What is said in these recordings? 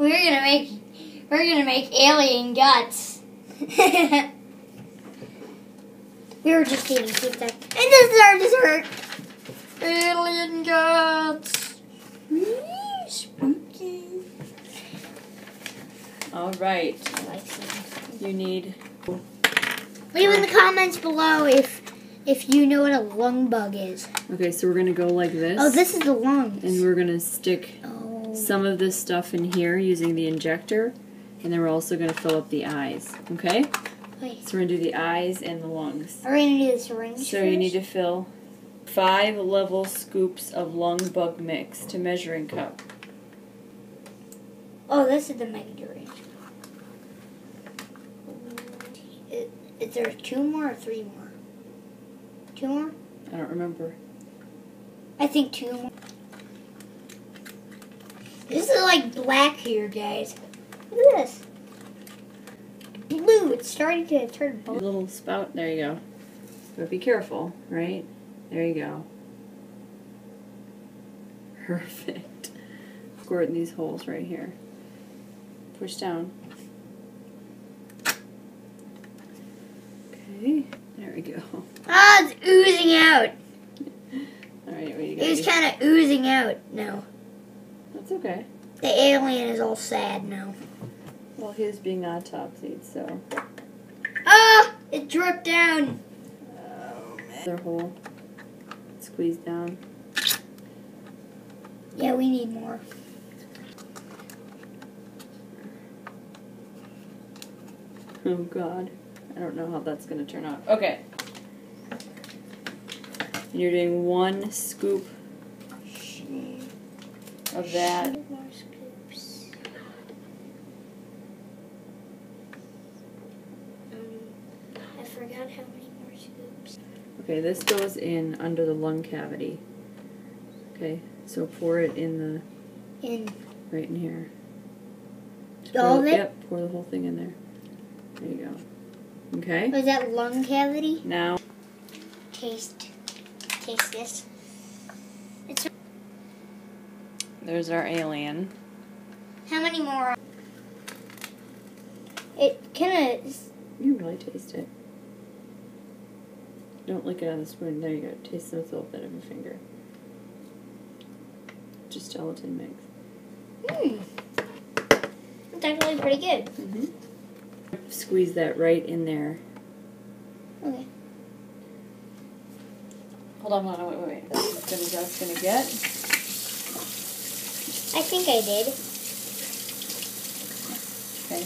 We're gonna make alien guts. We were just eating pizza. And this is our dessert. Alien guts. Spooky. All right. You need. Leave in the comments below if you know what a lung bug is. Okay, so we're gonna go like this. Oh, this is the lungs. And we're gonna stick some of this stuff in here using the injector, and then we're also gonna fill up the eyes. Okay? Wait. So we're gonna do the eyes and the lungs. Are we gonna do the syringe So first? you need to fill 5 level scoops of lung bug mix to measuring cup. Oh, this is the mega range. Is there 2 more or 3 more? 2 more? I don't remember. I think 2 more. This is like black here, guys. Look at this. Blue. It's starting to turn blue. Little spout. There you go. But be careful, right? There you go. Perfect. Squirt in these holes right here. Push down. Okay. There we go. Ah, it's oozing out. All right, what you got? It's kind of oozing out now. That's okay. The alien is all sad now. Well, he was being autopsied, so. Ah! It dripped down. Oh, man. Their hole. Squeeze down. Yeah, we need more. Oh, God. I don't know how that's going to turn out. Okay. And you're doing 1 scoop of that. More scoops. I forgot how many more scoops. Okay, this goes in under the lung cavity. Okay, so pour it in the, right in here. All of it? Yep, pour the whole thing in there. There you go. Okay. Was that lung cavity? Now. Taste this. There's our alien. How many more? It kind of. You really taste it. Don't lick it on the spoon. There you go. Taste it with a little bit of your finger. Just gelatin mix. It's actually pretty good. Mm-hmm. Squeeze that right in there. Okay. Hold on, wait. That's as good as that's gonna get. I think I did. Okay,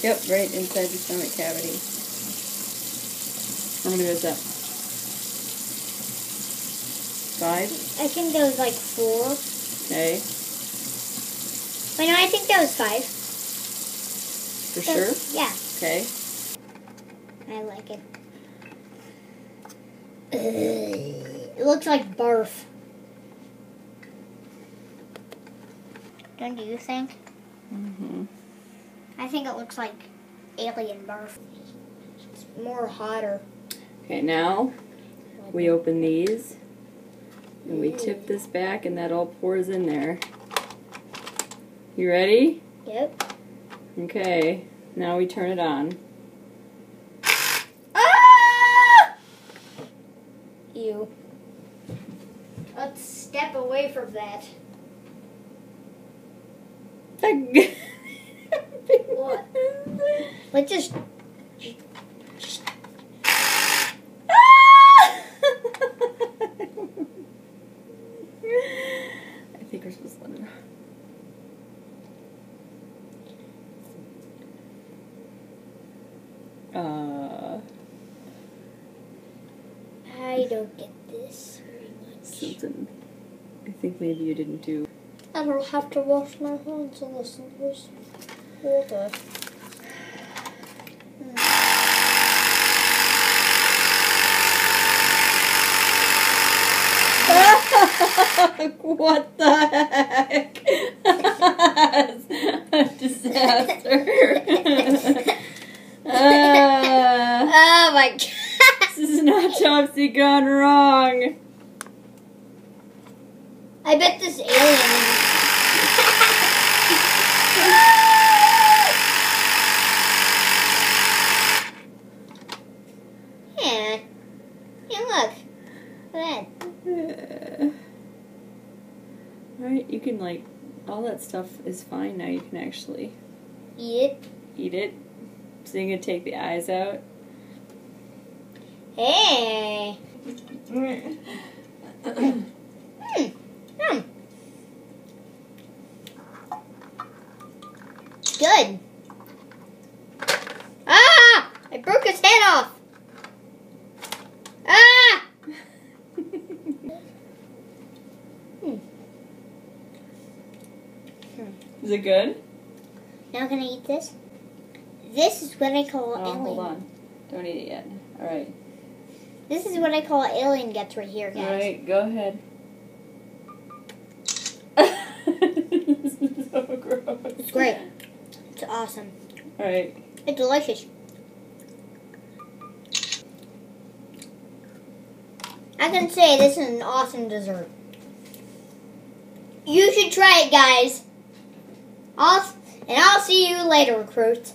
yep, right inside the stomach cavity. How many was that? 5? I think that was like 4. Okay. Wait, no, I think that was 5. For sure? Yeah. Okay. I like it. It looks like barf. Don't you think? Mm-hmm. I think it looks like alien barf. It's more hotter. Okay, now we open these and we tip this back and that all pours in there. You ready? Yep. Okay, now we turn it on. Ah! Ew. Let's step away from that. What? Let's just... I think we're supposed to let it I don't get this very much. something I think maybe you didn't do. I don't have to wash my hands unless there's water. What the heck? That's a disaster. Oh my god. This is an autopsy gone wrong. I bet this alien Yeah. Hey, look. Look at that. Alright, you can like, all that stuff is fine now. You can actually Eat eat it. So you're going to take the eyes out. it. Hey. Good. Ah! I broke his head off. Ah! Is it good? Now can I eat this? This is what I call Oh, alien. hold on. Don't eat it yet. Alright. This is what I call alien guts right here, guys. Alright, go ahead. This is so gross. It's great. It's awesome. Alright. It's delicious. I can say this is an awesome dessert. You should try it, guys. I'll see you later, recruits.